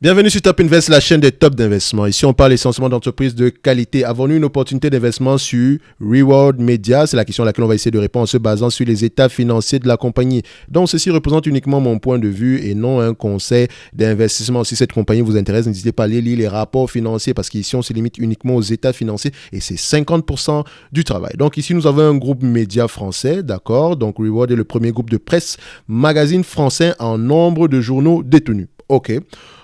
Bienvenue sur Top Invest, la chaîne des tops d'investissement. Ici, on parle essentiellement d'entreprises de qualité. Avons-nous une opportunité d'investissement sur Reward Media? C'est la question à laquelle on va essayer de répondre en se basant sur les états financiers de la compagnie. Donc, ceci représente uniquement mon point de vue et non un conseil d'investissement. Si cette compagnie vous intéresse, n'hésitez pas à aller lire les rapports financiers parce qu'ici, on se limite uniquement aux états financiers et c'est 50% du travail. Donc, ici, nous avons un groupe média français, d'accord? Donc, Reward est le premier groupe de presse magazine français en nombre de journaux détenus. OK.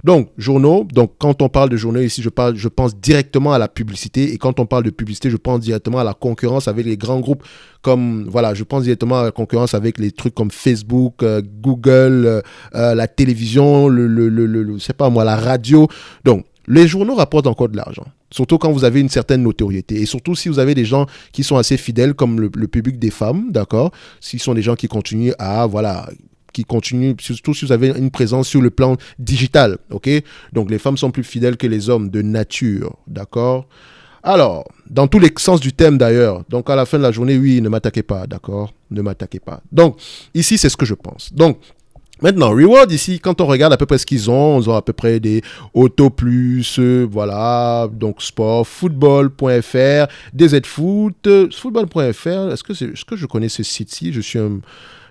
Donc, journaux, donc quand on parle de journaux ici, je pense directement à la publicité. Et quand on parle de publicité, je pense directement à la concurrence avec les grands groupes comme, voilà, je pense directement à la concurrence avec les trucs comme Facebook, Google, la télévision, je sais pas moi, la radio. Donc, les journaux rapportent encore de l'argent. Surtout quand vous avez une certaine notoriété. Et surtout si vous avez des gens qui sont assez fidèles, comme le public des femmes, d'accord? S'ils sont des gens qui continuent à, voilà, qui continue, surtout si vous avez une présence sur le plan digital, ok? Donc, les femmes sont plus fidèles que les hommes de nature, d'accord? Alors, dans tous les sens du thème d'ailleurs, donc à la fin de la journée, oui, ne m'attaquez pas, d'accord? Ne m'attaquez pas. Donc, ici, c'est ce que je pense. Donc, maintenant, Reward ici, quand on regarde à peu près ce qu'ils ont, ils ont à peu près des Auto Plus, voilà, donc sport, football.fr, DZ Foot, football.fr, est-ce que je connais ce site-ci? Je suis un...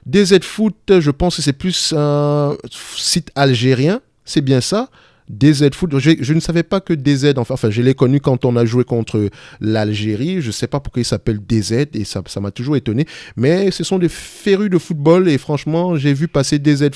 DZ Foot, je pense que c'est plus un site algérien, c'est bien ça. DZ Foot, je ne savais pas que DZ, enfin je l'ai connu quand on a joué contre l'Algérie, je ne sais pas pourquoi il s'appelle DZ et ça m'a toujours étonné, mais ce sont des férus de football et franchement j'ai vu passer DZ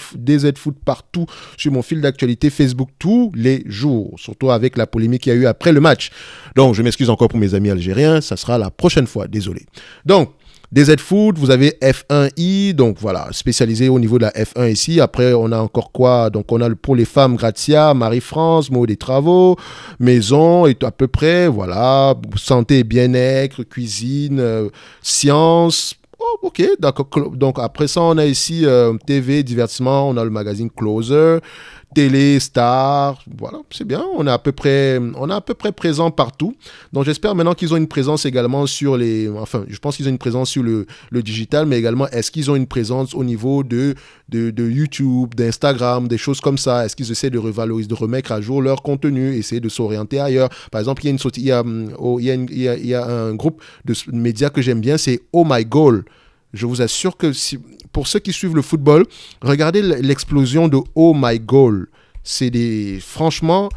Foot partout sur mon fil d'actualité Facebook tous les jours, surtout avec la polémique qu'il y a eu après le match. Donc je m'excuse encore pour mes amis algériens, ça sera la prochaine fois, désolé. Donc, DZ Foot, vous avez F1i, donc voilà, spécialisé au niveau de la F1 ici. Après, on a encore quoi? Donc, on a pour les femmes, Grazia, Marie-France, Mot des Travaux, Maison, et à peu près, voilà, santé et bien-être, cuisine, science. Oh, ok, d'accord. Donc, après ça, on a ici TV, divertissement, on a le magazine Closer. Télé, Star, voilà, c'est bien, on est à peu près présent partout. Donc j'espère maintenant qu'ils ont une présence également sur je pense qu'ils ont une présence sur le digital, mais également est-ce qu'ils ont une présence au niveau de YouTube, d'Instagram, des choses comme ça. Est-ce qu'ils essaient de revaloriser, de remettre à jour leur contenu, essayer de s'orienter ailleurs. Par exemple, il y a un groupe de médias que j'aime bien, c'est Oh My Goal. Je vous assure que pour ceux qui suivent le football, regardez l'explosion de Oh My Goal. Franchement,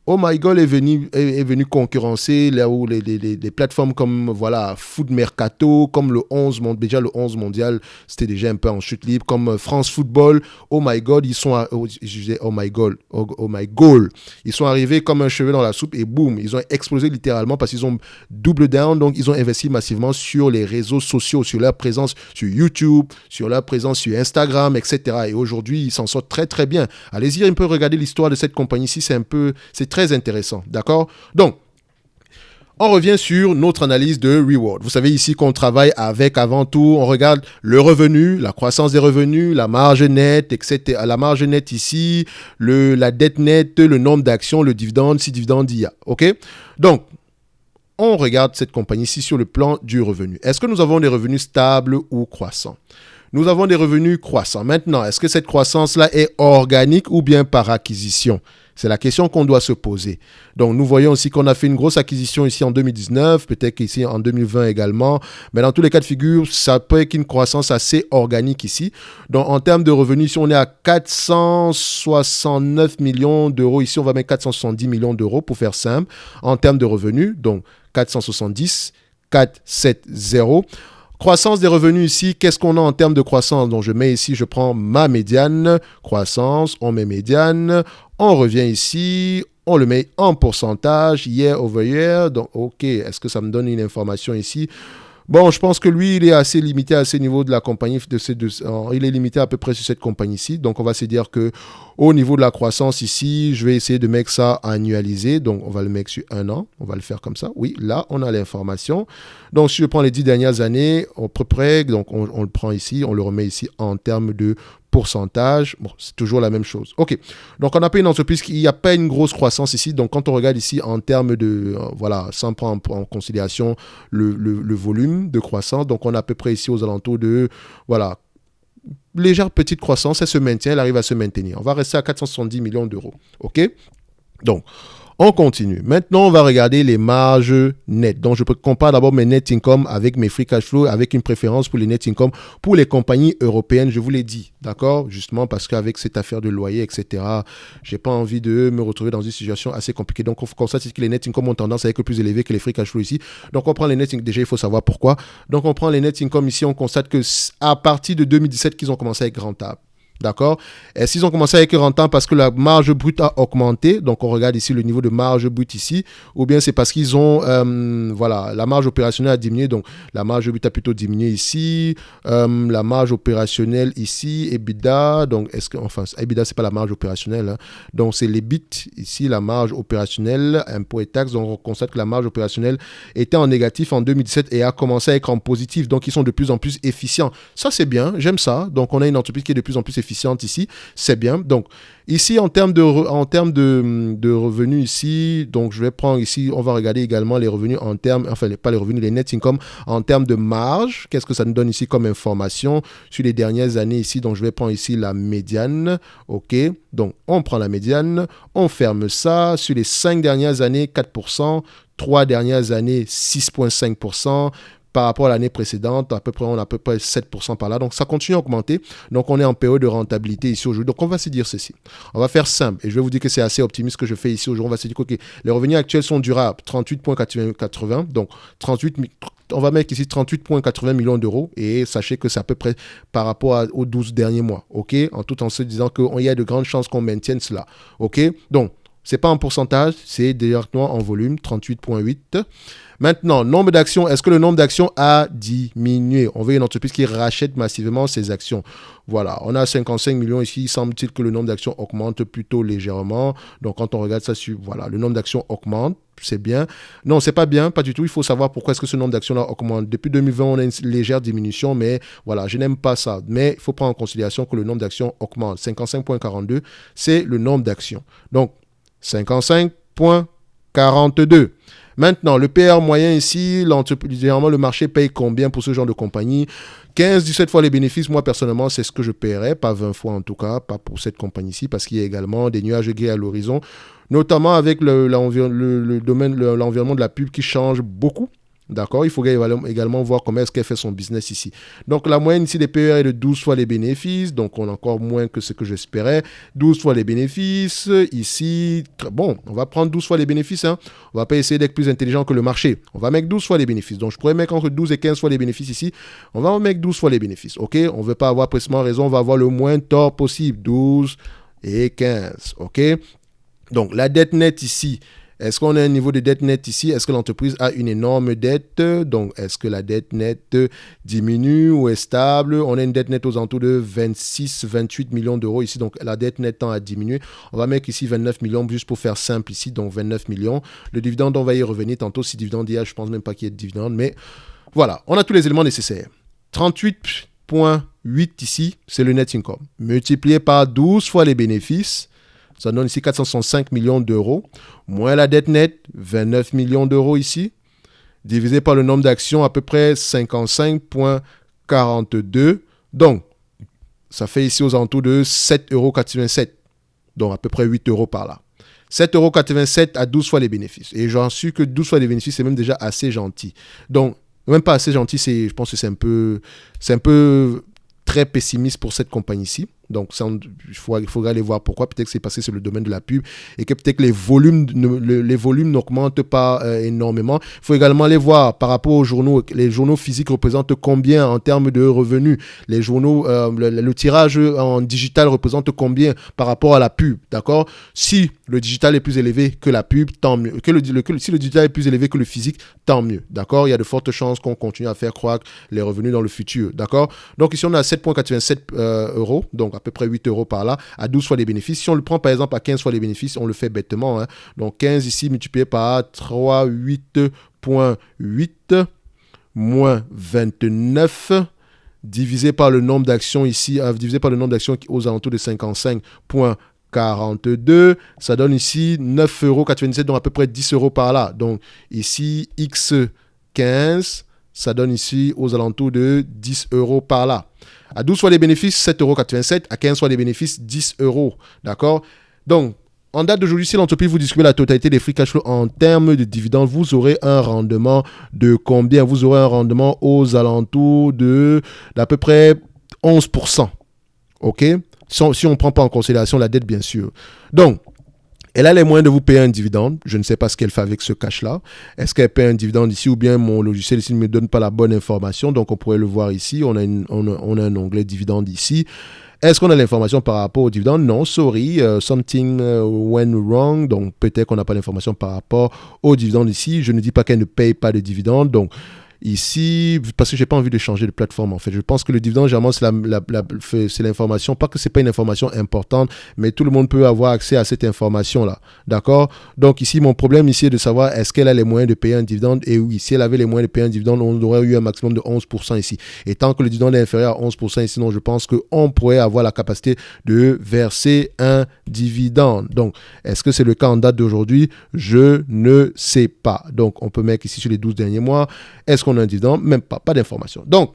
Oh My Goal est venu concurrencer là où les plateformes comme voilà, Foot Mercato, comme le 11 mondial, c'était déjà un peu en chute libre, comme France Football. Oh My God, je disais Oh My Goal, oh My Goal. Ils sont arrivés comme un cheveu dans la soupe et boum, ils ont explosé littéralement parce qu'ils ont double down, donc ils ont investi massivement sur les réseaux sociaux, sur leur présence sur YouTube, sur leur présence sur Instagram, etc. Et aujourd'hui, ils s'en sortent très très bien. Allez-y un peu regarder l'histoire de cette compagnie-ci, c'est très intéressant, d'accord? Donc, on revient sur notre analyse de Reward. Vous savez ici qu'on travaille avec, avant tout, on regarde le revenu, la croissance des revenus, la marge nette, etc. La marge nette ici, la dette nette, le nombre d'actions, le dividende, si dividende il y a, ok? Donc, on regarde cette compagnie ici sur le plan du revenu. Est-ce que nous avons des revenus stables ou croissants? Nous avons des revenus croissants. Maintenant, est-ce que cette croissance-là est organique ou bien par acquisition? C'est la question qu'on doit se poser. Donc, nous voyons aussi qu'on a fait une grosse acquisition ici en 2019, peut-être ici en 2020 également. Mais dans tous les cas de figure, ça peut être une croissance assez organique ici. Donc, en termes de revenus, ici, on est à 469 millions d'euros. Ici, on va mettre 470 millions d'euros pour faire simple. En termes de revenus, donc 470, 470. Croissance des revenus ici, qu'est-ce qu'on a en termes de croissance? Donc, je mets ici, je prends ma médiane, croissance, on met médiane, on revient ici, on le met en pourcentage, year over year. Donc, ok, est-ce que ça me donne une information ici? Bon, je pense que lui, il est assez limité à ce niveau de la compagnie. Il est limité à peu près sur cette compagnie-ci. Donc, on va se dire que au niveau de la croissance ici, je vais essayer de mettre ça annualisé. Donc, on va le mettre sur un an. On va le faire comme ça. Oui, là, on a l'information. Donc, si je prends les 10 dernières années, à peu près, donc on le prend ici, on le remet ici en termes de pourcentage. Bon, c'est toujours la même chose. OK. Donc, on n'a pas une entreprise qui n'y a pas une grosse croissance ici. Donc, quand on regarde ici en termes de, voilà, sans prendre en considération le volume de croissance, donc on a à peu près ici aux alentours de, voilà, légère petite croissance, elle se maintient, elle arrive à se maintenir. On va rester à 470 millions d'euros. OK? Donc, on continue. Maintenant, on va regarder les marges nettes. Donc, je compare d'abord mes net income avec mes free cash flow, avec une préférence pour les net income pour les compagnies européennes, je vous l'ai dit. D'accord? Justement parce qu'avec cette affaire de loyer, etc., j'ai pas envie de me retrouver dans une situation assez compliquée. Donc, on constate que les net income ont tendance à être plus élevés que les free cash flow ici. Donc, on prend les net income. Déjà, il faut savoir pourquoi. Donc, on prend les net income ici. On constate que à partir de 2017 qu'ils ont commencé à être rentables. D'accord? Et s'ils ont commencé à être rentables parce que la marge brute a augmenté, donc on regarde ici le niveau de marge brute ici, ou bien c'est parce qu'ils ont, la marge opérationnelle a diminué, donc la marge brute a plutôt diminué ici, la marge opérationnelle ici, EBITDA, donc EBITDA c'est pas la marge opérationnelle, hein, donc c'est l'EBIT ici, la marge opérationnelle, impôts et taxes, donc on constate que la marge opérationnelle était en négatif en 2017 et a commencé à être en positif, donc ils sont de plus en plus efficients. Ça c'est bien, j'aime ça, donc on a une entreprise qui est de plus en plus efficiente ici, c'est bien. Donc ici en termes de revenus ici, donc je vais prendre ici, on va regarder également les revenus en termes, pas les revenus, les net income en termes de marge. Qu'est-ce que ça nous donne ici comme information sur les dernières années ici? Donc je vais prendre ici la médiane. OK, donc on prend la médiane, on ferme ça sur les 5 dernières années 4%, 3 dernières années 6,5%. Par rapport à l'année précédente, on a à peu près 7% par là. Donc, ça continue à augmenter. Donc, on est en période de rentabilité ici aujourd'hui. Donc, on va se dire ceci. On va faire simple. Et je vais vous dire que c'est assez optimiste ce que je fais ici aujourd'hui. On va se dire que les revenus actuels sont durables. 38,80. Donc, on va mettre ici 38,80 millions d'euros. Et sachez que c'est à peu près par rapport aux 12 derniers mois. OK? Tout en se disant qu'il y a de grandes chances qu'on maintienne cela. OK? Donc, ce n'est pas en pourcentage, c'est directement en volume, 38,8. Maintenant, nombre d'actions, est-ce que le nombre d'actions a diminué? On veut une entreprise qui rachète massivement ses actions. Voilà, on a 55 millions ici. Il semble-t-il que le nombre d'actions augmente plutôt légèrement. Donc, quand on regarde ça, voilà, le nombre d'actions augmente. C'est bien. Non, c'est pas bien, pas du tout. Il faut savoir pourquoi est-ce que ce nombre d'actions-là augmente. Depuis 2020, on a une légère diminution, mais voilà, je n'aime pas ça. Mais il faut prendre en considération que le nombre d'actions augmente. 55,42, c'est le nombre d'actions. Donc, 55,42. Maintenant, le PR moyen ici, généralement le marché paye combien pour ce genre de compagnie? 15-17 fois les bénéfices. Moi, personnellement, c'est ce que je paierais. Pas 20 fois en tout cas, pas pour cette compagnie-ci, parce qu'il y a également des nuages gris à l'horizon, notamment avec l'environnement de la pub qui change beaucoup. D'accord, il faut également voir comment est-ce qu'elle fait son business ici. Donc, la moyenne ici des PER est de 12 fois les bénéfices. Donc, on a encore moins que ce que j'espérais. 12 fois les bénéfices. Ici, bon, on va prendre 12 fois les bénéfices. Hein. On va pas essayer d'être plus intelligent que le marché. On va mettre 12 fois les bénéfices. Donc, je pourrais mettre entre 12 et 15 fois les bénéfices ici. On va mettre 12 fois les bénéfices. OK, on ne veut pas avoir précisément raison. On va avoir le moins tort possible. 12 et 15. OK, donc, la dette nette ici. Est-ce qu'on a un niveau de dette nette ici? Est-ce que l'entreprise a une énorme dette? Donc, est-ce que la dette nette diminue ou est stable? On a une dette nette aux alentours de 26-28 millions d'euros ici. Donc, la dette nette tend à diminuer. On va mettre ici 29 millions juste pour faire simple ici. Donc, 29 millions. Le dividende, on va y revenir tantôt. Si dividende il y a, je ne pense même pas qu'il y ait de dividende. Mais voilà, on a tous les éléments nécessaires. 38,8 ici, c'est le net income. Multiplié par 12 fois les bénéfices. Ça donne ici 465 millions d'euros, moins la dette nette, 29 millions d'euros ici, divisé par le nombre d'actions, à peu près 55,42. Donc, ça fait ici aux alentours de 7,87 €. Donc, à peu près 8 € par là. 7,87 € à 12 fois les bénéfices. Et j'en suis que 12 fois les bénéfices, c'est même déjà assez gentil. Donc, même pas assez gentil, je pense que c'est un peu très pessimiste pour cette compagnie-ci. Donc, il faudra aller voir pourquoi. Peut-être que c'est parce que c'est le domaine de la pub et que peut-être que les volumes n'augmentent pas énormément. Il faut également aller voir par rapport aux journaux. Les journaux physiques représentent combien en termes de revenus? Les journaux, le tirage en digital représente combien par rapport à la pub? D'accord? Si le digital est plus élevé que la pub, tant mieux. Si le digital est plus élevé que le physique, tant mieux. D'accord? Il y a de fortes chances qu'on continue à faire croître les revenus dans le futur. D'accord? Donc, ici, on a 7,87 €. Donc, à peu près 8 € par là, à 12 fois les bénéfices. Si on le prend par exemple à 15 fois les bénéfices, on le fait bêtement. Hein. Donc 15 ici multiplié par 38,8 moins 29 divisé par le nombre d'actions ici, divisé par le nombre d'actions aux alentours de 55,42, ça donne ici 9,97 €, donc à peu près 10 € par là. Donc ici, X15, ça donne ici aux alentours de 10 € par là. À 12 fois les bénéfices, 7,87 €. À 15 fois les bénéfices, 10 €. D'accord? Donc, en date d'aujourd'hui, si l'entreprise vous distribue la totalité des free cash flow en termes de dividendes, vous aurez un rendement de combien? Vous aurez un rendement aux alentours d'à peu près 11%. OK? Si on ne prend pas en considération la dette, bien sûr. Donc, elle a les moyens de vous payer un dividende. Je ne sais pas ce qu'elle fait avec ce cash-là. Est-ce qu'elle paie un dividende ici ou bien mon logiciel ici ne me donne pas la bonne information? Donc, on pourrait le voir ici. On a un onglet dividende ici. Est-ce qu'on a l'information par rapport au dividende? Non, sorry, something went wrong. Donc, peut-être qu'on n'a pas l'information par rapport au dividende ici. Je ne dis pas qu'elle ne paye pas de dividende. Donc, ici, parce que je n'ai pas envie de changer de plateforme en fait. Je pense que le dividende, généralement, c'est l'information. Pas que ce n'est pas une information importante, mais tout le monde peut avoir accès à cette information-là. D'accord? Donc ici, mon problème ici est de savoir est-ce qu'elle a les moyens de payer un dividende? Et oui, si elle avait les moyens de payer un dividende, on aurait eu un maximum de 11% ici. Et tant que le dividende est inférieur à 11% ici, non, je pense qu'on pourrait avoir la capacité de verser un dividende. Donc, est-ce que c'est le cas en date d'aujourd'hui? Je ne sais pas. Donc, on peut mettre ici sur les 12 derniers mois. Est-ce qu'on a un dividende? Même pas d'information. Donc,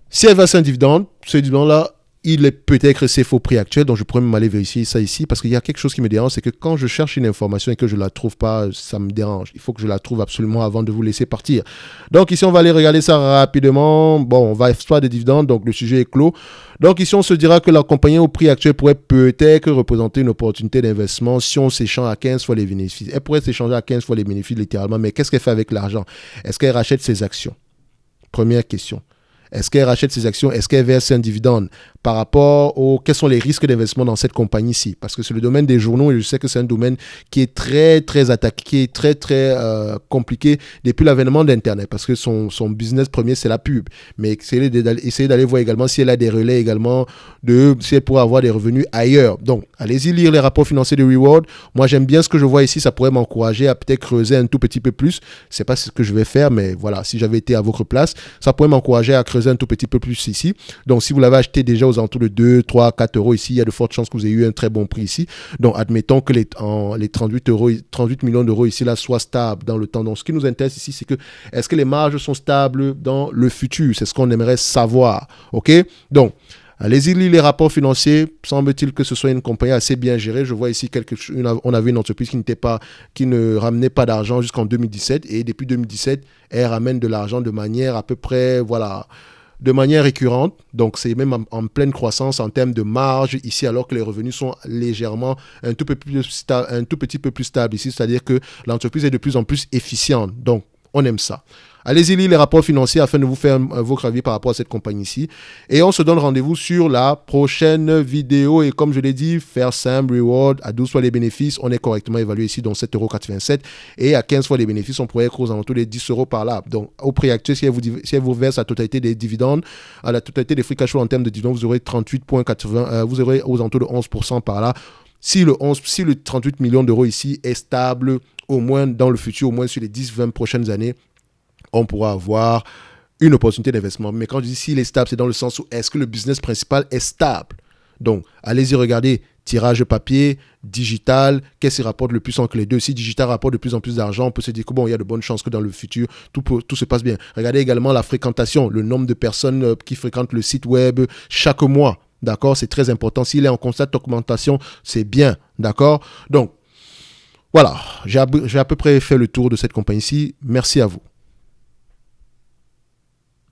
si elle verse un dividende, ce dividende-là, il est peut-être safe au prix actuel, donc je pourrais même aller vérifier ça ici, parce qu'il y a quelque chose qui me dérange, c'est que quand je cherche une information et que je ne la trouve pas, ça me dérange. Il faut que je la trouve absolument avant de vous laisser partir. Donc ici, on va aller regarder ça rapidement. Bon, on va exploiter des dividendes, donc le sujet est clos. Donc ici, on se dira que la compagnie au prix actuel pourrait peut-être représenter une opportunité d'investissement si on s'échange à 15 fois les bénéfices. Elle pourrait s'échanger à 15 fois les bénéfices littéralement, mais qu'est-ce qu'elle fait avec l'argent? Est-ce qu'elle rachète ses actions? Première question. Est-ce qu'elle rachète ses actions? Est-ce qu'elle verse un dividende? Par rapport quels sont les risques d'investissement dans cette compagnie-ci? Parce que c'est le domaine des journaux et je sais que c'est un domaine qui est très, très attaqué, très, très compliqué depuis l'avènement d'Internet. Parce que son business premier, c'est la pub. Mais essayer d'aller voir également si elle a des relais également, si elle pourrait avoir des revenus ailleurs. Donc, allez-y lire les rapports financiers de Reward. Moi, j'aime bien ce que je vois ici. Ça pourrait m'encourager à peut-être creuser un tout petit peu plus. C'est pas ce que je vais faire, mais voilà, si j'avais été à votre place, ça pourrait m'encourager à creuser un tout petit peu plus ici. Donc, si vous l'avez acheté déjà aux alentours de 2, 3, 4 euros ici, il y a de fortes chances que vous ayez eu un très bon prix ici. Donc, admettons que les 38 millions d'euros ici, là, soient stables dans le temps. Donc, ce qui nous intéresse ici, c'est que est-ce que les marges sont stables dans le futur? C'est ce qu'on aimerait savoir. OK? Donc, allez-y lire les rapports financiers. Semble-t-il que ce soit une compagnie assez bien gérée. Je vois ici on avait une entreprise qui ne ramenait pas d'argent jusqu'en 2017. Et depuis 2017, elle ramène de l'argent de manière à peu près, voilà, de manière récurrente. Donc, c'est même en pleine croissance en termes de marge ici, alors que les revenus sont légèrement un tout petit peu plus stables ici. C'est-à-dire que l'entreprise est de plus en plus efficiente. Donc, on aime ça. Allez-y lire les rapports financiers afin de vous faire votre avis par rapport à cette compagnie-ci. Et on se donne rendez-vous sur la prochaine vidéo. Et comme je l'ai dit, faire simple, Reward, à 12 fois les bénéfices, on est correctement évalué ici, donc 7,87 €. Et à 15 fois les bénéfices, on pourrait être aux alentours des 10 € par là. Donc, au prix actuel, si elle vous verse la totalité des dividendes, à la totalité des free cash flow en termes de dividendes, vous aurez 38,80, vous aurez aux alentours de 11% par là. Si le 38 millions d'euros ici est stable, au moins dans le futur, au moins sur les 10-20 prochaines années, on pourra avoir une opportunité d'investissement. Mais quand je dis s'il est stable, c'est dans le sens où est-ce que le business principal est stable? Donc, allez-y regarder tirage papier, digital, qu'est-ce qui rapporte le plus entre les deux? Si digital rapporte de plus en plus d'argent, on peut se dire que bon, il y a de bonnes chances que dans le futur, tout se passe bien. Regardez également la fréquentation, le nombre de personnes qui fréquentent le site web chaque mois. D'accord? C'est très important. S'il est en constante augmentation, c'est bien. D'accord? Donc, voilà, j'ai à peu près fait le tour de cette compagnie-ci. Merci à vous.